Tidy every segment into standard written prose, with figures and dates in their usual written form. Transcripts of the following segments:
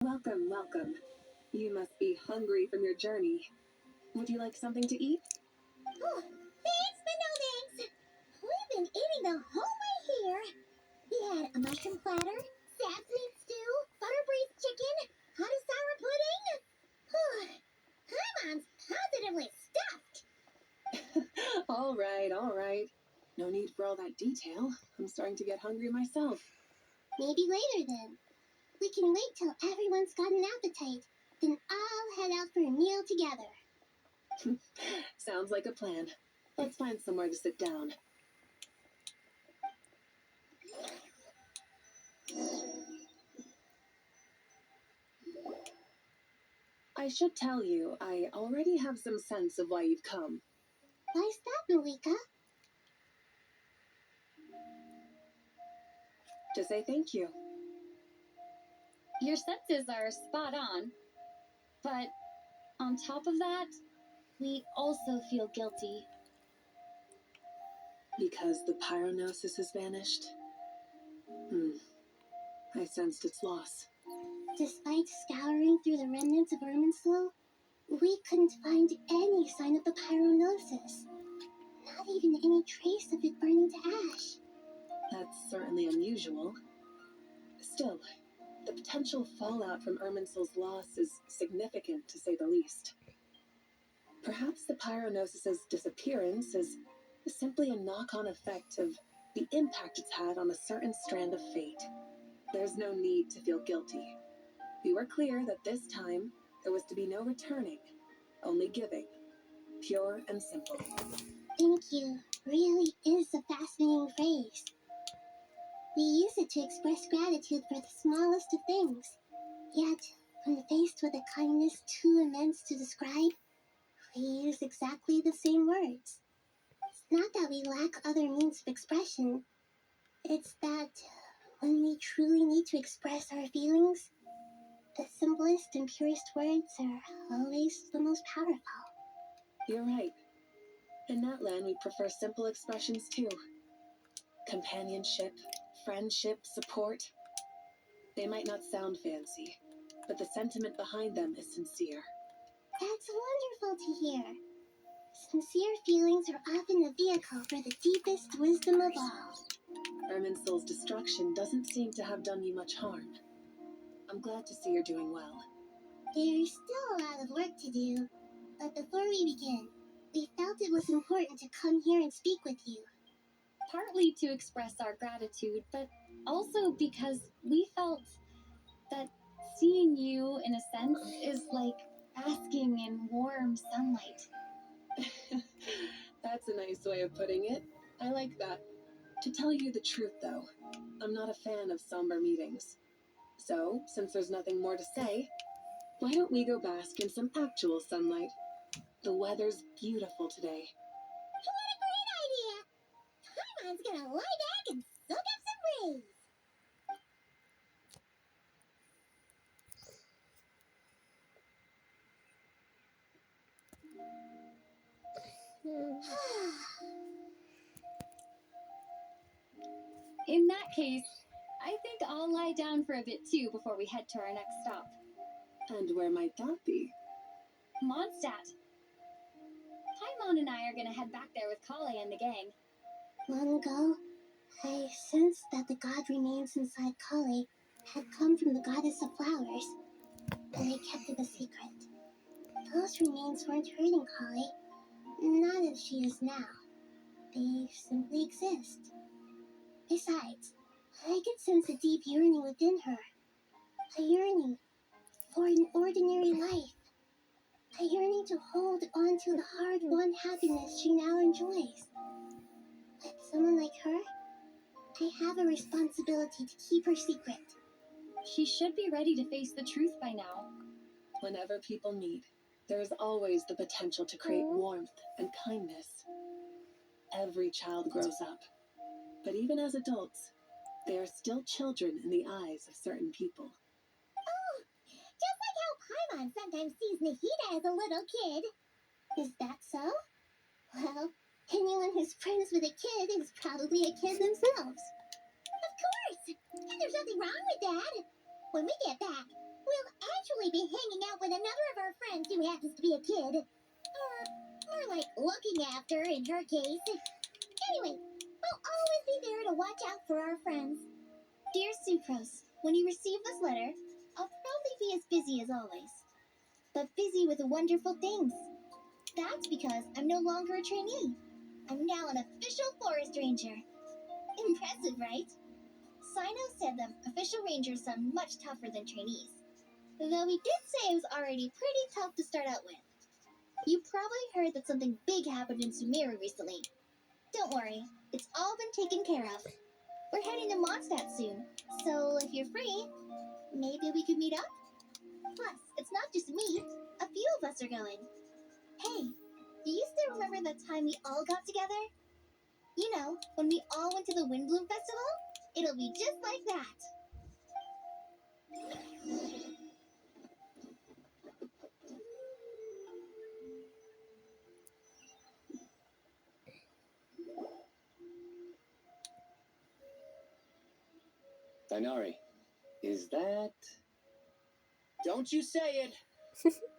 Welcome, welcome. You must be hungry from your journey. Would you like something to eat? Oh, thanks, but no thanks. We've been eating the whole way here. We had a mushroom platter, sap's meat stew, butter braised chicken, hot and sour pudding. Paimon's positively stuffed. All right, all right. No need for all that detail. I'm starting to get hungry myself. Maybe later then. We can wait till everyone's got an appetite. Then I'll head out for a meal together. Sounds like a plan. Let's find somewhere to sit down. I should tell you, I already have some sense of why you've come. Why's that, Malika? To say thank you. Your senses are spot on. But on top of that, we also feel guilty. Because the pyronosis has vanished? I sensed its loss. Despite scouring through the remnants of Irminsul, we couldn't find any sign of the pyronosis. Not even any trace of it burning to ash. That's certainly unusual. Still, the potential fallout from Irminsul's loss is significant, to say the least. Perhaps the pyronosis's disappearance is simply a knock-on effect of the impact it's had on a certain strand of fate. There's no need to feel guilty. We were clear that this time there was to be no returning, only giving. Pure and simple. Thank you really is a fascinating phrase. We use it to express gratitude for the smallest of things. Yet, when faced with a kindness too immense to describe, we use exactly the same words. It's not that we lack other means of expression. It's that when we truly need to express our feelings, the simplest and purest words are always the most powerful. You're right. In Natlan, we prefer simple expressions too. Companionship, friendship, support. They might not sound fancy, but the sentiment behind them is sincere. That's wonderful to hear. Sincere feelings are often a vehicle for the deepest wisdom of all. Irminsul's destruction doesn't seem to have done you much harm. I'm glad to see you're doing well. There's still a lot of work to do, but before we begin, we felt it was important to come here and speak with you. Partly to express our gratitude, but also because we felt that seeing you, in a sense, is like basking in warm sunlight. That's a nice way of putting it. I like that. To tell you the truth, though, I'm not a fan of somber meetings. So, since there's nothing more to say, why don't we go bask in some actual sunlight? The weather's beautiful today. What a great idea! Paimon's gonna lie back and soak up some breeze. In that case, I think I'll lie down for a bit too before we head to our next stop. And where might that be? Monstadt. Paimon and I are gonna head back there with Collei and the gang. Long ago, I sensed that the god remains inside Collei had come from the goddess of flowers, but I kept it a secret. Those remains weren't hurting Collei, not as she is now. They simply exist. Besides, I could sense a deep yearning within her. A yearning for an ordinary life. A yearning to hold on to the hard-won happiness she now enjoys. With someone like her, I have a responsibility to keep her secret. She should be ready to face the truth by now. Whenever people meet, there's always the potential to create warmth and kindness. Every child grows up, but even as adults, they are still children in the eyes of certain people. Oh, just like how Paimon sometimes sees Nahida as a little kid. Is that so? Well, anyone who's friends with a kid is probably a kid themselves. Of course! And there's nothing wrong with that. When we get back, We'll actually be hanging out with another of our friends who happens to be a kid. Or more like looking after in her case. Anyway, we'll always be there to watch out for our friends. Dear Sucrose, when you receive this letter, I'll probably be as busy as always. But busy with wonderful things. That's because I'm no longer a trainee. I'm now an official forest ranger. Impressive, right? Sino said that official rangers sound much tougher than trainees. Though he did say it was already pretty tough to start out with. You probably heard that something big happened in Sumeru recently. Don't worry, it's all been taken care of. We're heading to Monstadt soon, so if you're free, maybe we could meet up? Plus, it's not just me. A few of us are going. Hey, do you still remember that time we all got together? You know, when we all went to the Windbloom Festival? It'll be just like that. Dainari, is that... Don't you say it!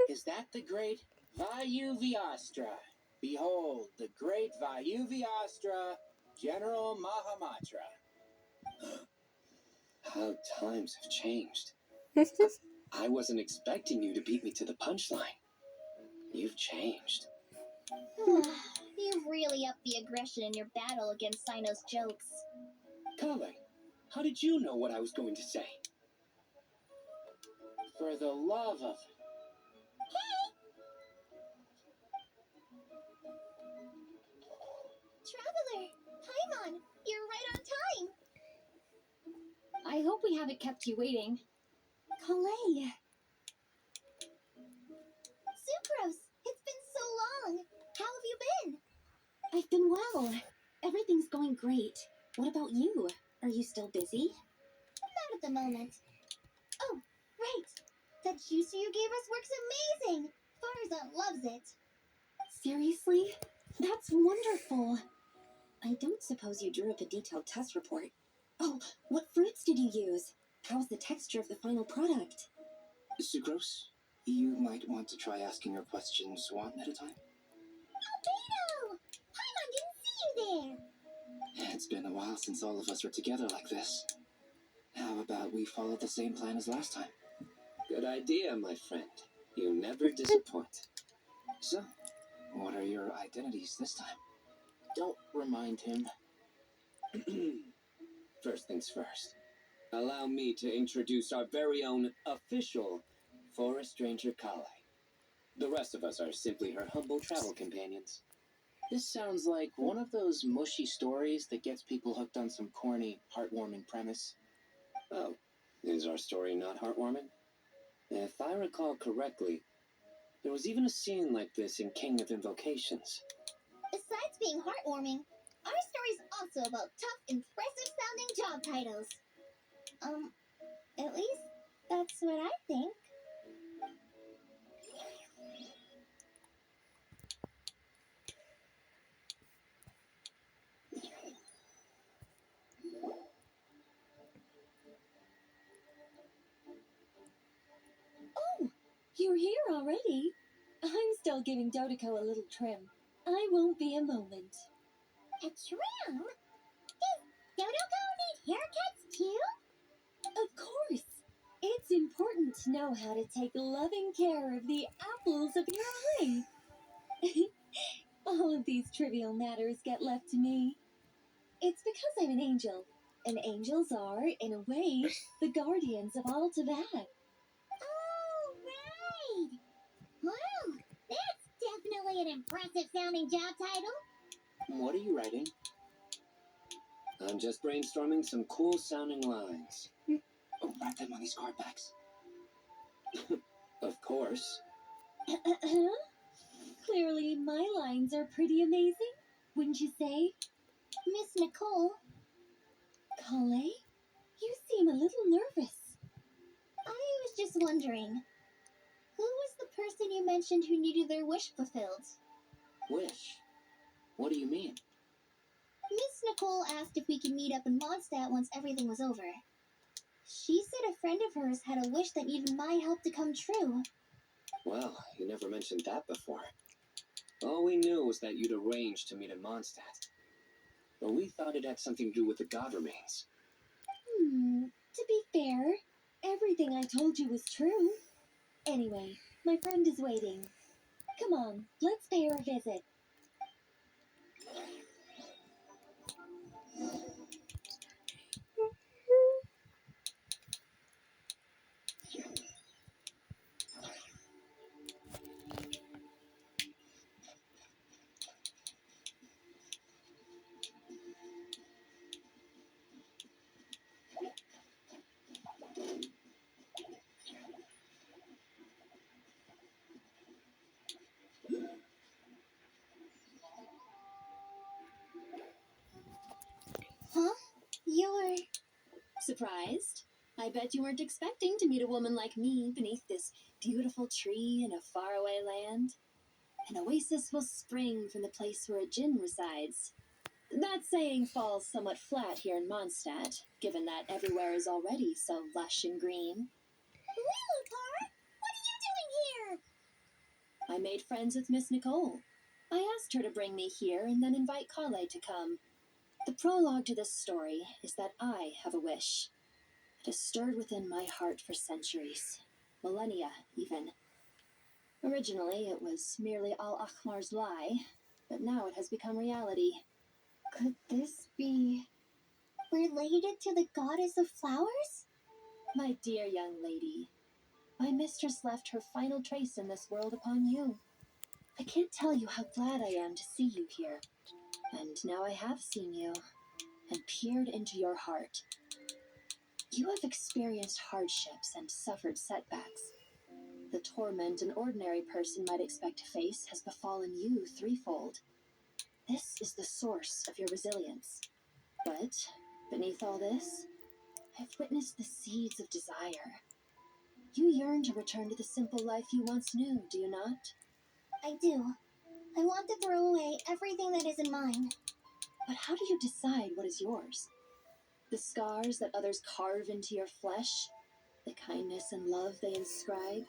Is that the great Vayuviastra? Behold, the great Vayuviastra, General Mahamatra. How times have changed. I wasn't expecting you to beat me to the punchline. You've changed. You've really upped the aggression in your battle against Sino's jokes. Collei, how did you know what I was going to say? For the love of... Traveler! Paimon! You're right on time! I hope we haven't kept you waiting. Collei! Sucrose! It's been so long! How have you been? I've been well. Everything's going great. What about you? Are you still busy? Not at the moment. Oh, right! That juicer you gave us works amazing! Farzan loves it. Seriously? That's wonderful. I don't suppose you drew up a detailed test report. Oh, what fruits did you use? How's the texture of the final product? Sucrose, you might want to try asking your questions one at a time. Albedo! Paimon didn't see you there! It's been a while since all of us were together like this. How about we follow the same plan as last time? Good idea, my friend. You never disappoint. So, what are your identities this time? Don't remind him. First things first. Allow me to introduce our very own official Forest Ranger Collei. The rest of us are simply her humble travel companions. This sounds like one of those mushy stories that gets people hooked on some corny, heartwarming premise. Oh, is our story not heartwarming? If I recall correctly, there was even a scene like this in King of Invocations. Besides being heartwarming, our story's also about tough, impressive-sounding job titles. At least that's what I think. Oh, you're here already? I'm still giving Dodoco a little trim. I won't be a moment. A trim? Does Dodoco need haircuts too? Of course. It's important to know how to take loving care of the apples of your eye. All of these trivial matters get left to me. It's because I'm an angel, and angels are, in a way, the guardians of all Teyvat. Oh, right! Wow, that's definitely an impressive-sounding job title. What are you writing? I'm just brainstorming some cool-sounding lines. Oh, write them on these card backs. Of course. Clearly, my lines are pretty amazing, wouldn't you say? Miss Nicole, Collei, you seem a little nervous. I was just wondering, who was the person you mentioned who needed their wish fulfilled? Wish? What do you mean? Miss Nicole asked if we could meet up in Monstadt once everything was over. She said a friend of hers had a wish that needed my help to come true. Well, you never mentioned that before. All we knew was that you'd arranged to meet in Monstadt. But we thought it had something to do with the god remains. To be fair, everything I told you was true. Anyway, my friend is waiting. Come on, let's pay her a visit. Huh? You're... Surprised? I bet you weren't expecting to meet a woman like me beneath this beautiful tree in a faraway land. An oasis will spring from the place where a djinn resides. That saying falls somewhat flat here in Mondstadt, given that everywhere is already so lush and green. Lilipar, what are you doing here? I made friends with Miss Nicole. I asked her to bring me here and then invite Collei to come. The prologue to this story is that I have a wish. It has stirred within my heart for centuries, millennia even. Originally, it was merely Al Akhmar's lie, but now it has become reality. Could this be... Related to the goddess of flowers? My dear young lady, my mistress left her final trace in this world upon you. I can't tell you how glad I am to see you here. And now I have seen you, and peered into your heart. You have experienced hardships and suffered setbacks. The torment an ordinary person might expect to face has befallen you threefold. This is the source of your resilience. But, beneath all this, I've witnessed the seeds of desire. You yearn to return to the simple life you once knew, do you not? I do. I want to throw away everything that isn't mine. But how do you decide what is yours? The scars that others carve into your flesh? The kindness and love they inscribe?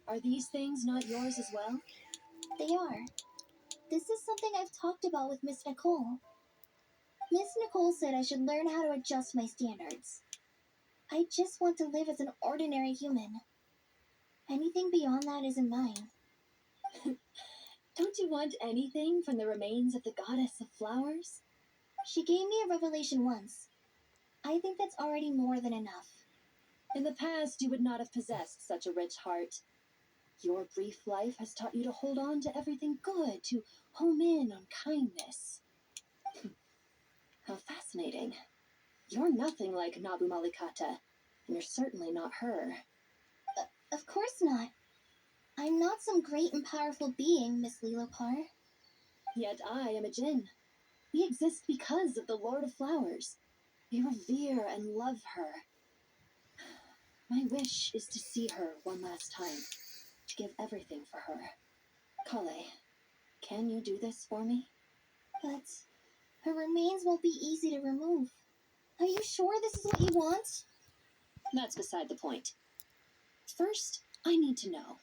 Are these things not yours as well? They are. This is something I've talked about with Miss Nicole. Miss Nicole said I should learn how to adjust my standards. I just want to live as an ordinary human. Anything beyond that isn't mine. Don't you want anything from the remains of the goddess of flowers? She gave me a revelation once. I think that's already more than enough. In the past, you would not have possessed such a rich heart. Your brief life has taught you to hold on to everything good, to home in on kindness. How fascinating. You're nothing like Nabu Malikata, and you're certainly not her. Of course not. I'm not some great and powerful being, Miss Lilopar. Yet I am a djinn. We exist because of the Lord of Flowers. We revere and love her. My wish is to see her one last time, to give everything for her. Collei, can you do this for me? But her remains won't be easy to remove. Are you sure this is what you want? That's beside the point. First, I need to know.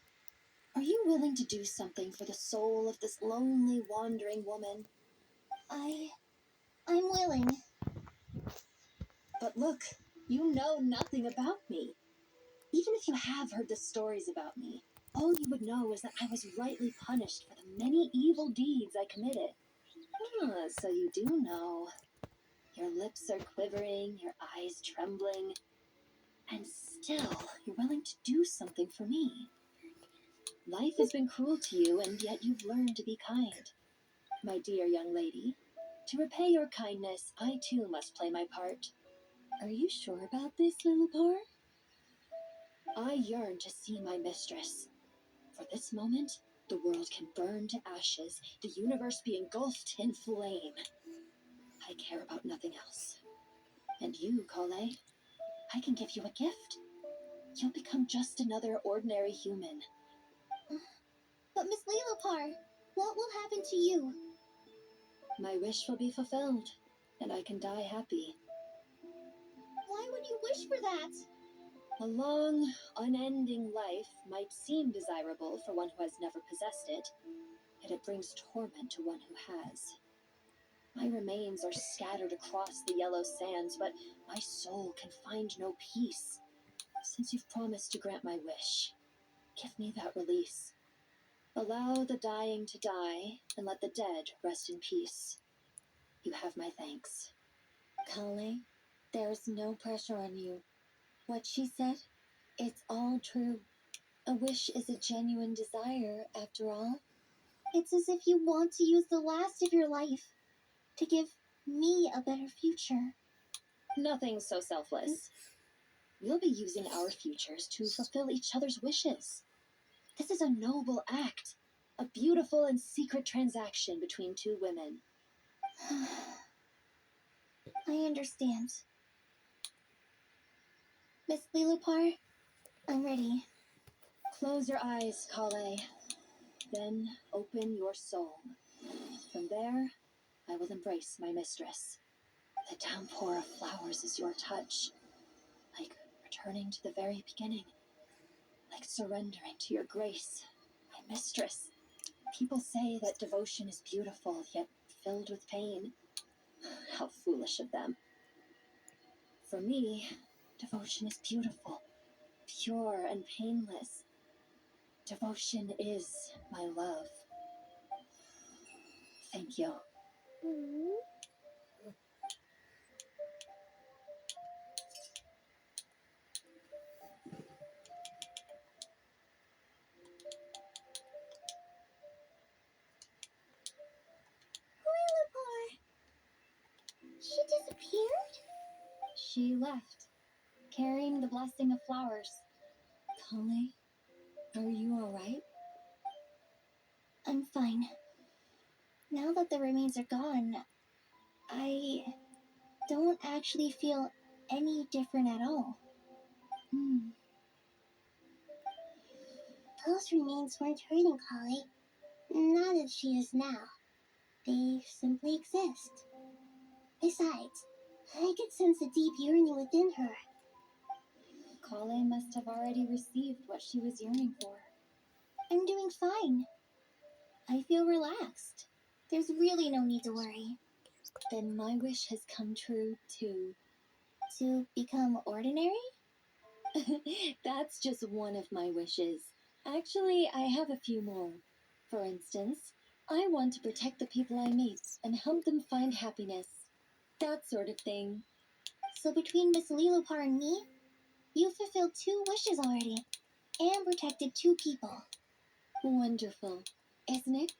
Are you willing to do something for the soul of this lonely, wandering woman? I'm willing. But look, you know nothing about me. Even if you have heard the stories about me, all you would know is that I was rightly punished for the many evil deeds I committed. Ah, so you do know. Your lips are quivering, your eyes trembling, and still you're willing to do something for me. Life has been cruel to you, and yet you've learned to be kind. My dear young lady, to repay your kindness, I too must play my part. Are you sure about this, Lilipar? I yearn to see my mistress. For this moment, the world can burn to ashes, the universe be engulfed in flame. I care about nothing else. And you, Collei, I can give you a gift. You'll become just another ordinary human. But Miss Lilopar, what will happen to you? My wish will be fulfilled, and I can die happy. Why would you wish for that? A long, unending life might seem desirable for one who has never possessed it, yet it brings torment to one who has. My remains are scattered across the yellow sands, but my soul can find no peace. Since you've promised to grant my wish, give me that release. Allow the dying to die, and let the dead rest in peace. You have my thanks. Collei, there's no pressure on you. What she said, it's all true. A wish is a genuine desire, after all. It's as if you want to use the last of your life to give me a better future. Nothing so selfless. We'll be using our futures to fulfill each other's wishes. This is a noble act, a beautiful and secret transaction between two women. I understand. Miss Lilupar, I'm ready. Close your eyes, Collei. Then open your soul. From there, I will embrace my mistress. The downpour of flowers is your touch, like returning to the very beginning, like surrendering to your grace, my mistress. People say that devotion is beautiful, yet filled with pain. How foolish of them. For me, devotion is beautiful, pure and painless. Devotion is my love. Thank you. Lilupar! She disappeared? She left, carrying the blessing of flowers. Collei, are you alright? I'm fine. Now that the remains are gone, I don't actually feel any different at all. Those remains weren't hurting Collei. Not as she is now. They simply exist. Besides, I could sense a deep yearning within her. Collei must have already received what she was yearning for. I'm doing fine. I feel relaxed. There's really no need to worry. Then my wish has come true, too. To become ordinary? That's just one of my wishes. Actually, I have a few more. For instance, I want to protect the people I meet and help them find happiness. That sort of thing. So between Miss Lilupar and me, you've fulfilled 2 wishes already, and protected 2 people. Wonderful, isn't it?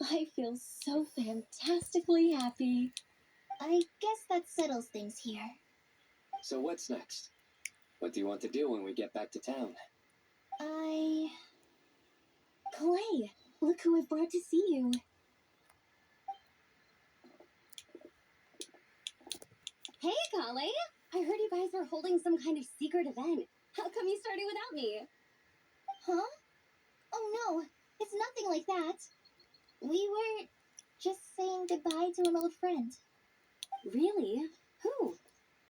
I feel so fantastically happy. I guess that settles things here. So what's next? What do you want to do when we get back to town? Collei, look who I brought to see you. Hey, Collei! I heard you guys were holding some kind of secret event. How come you started without me? Huh? Oh no, it's nothing like that. We were just saying goodbye to an old friend. Really? Who?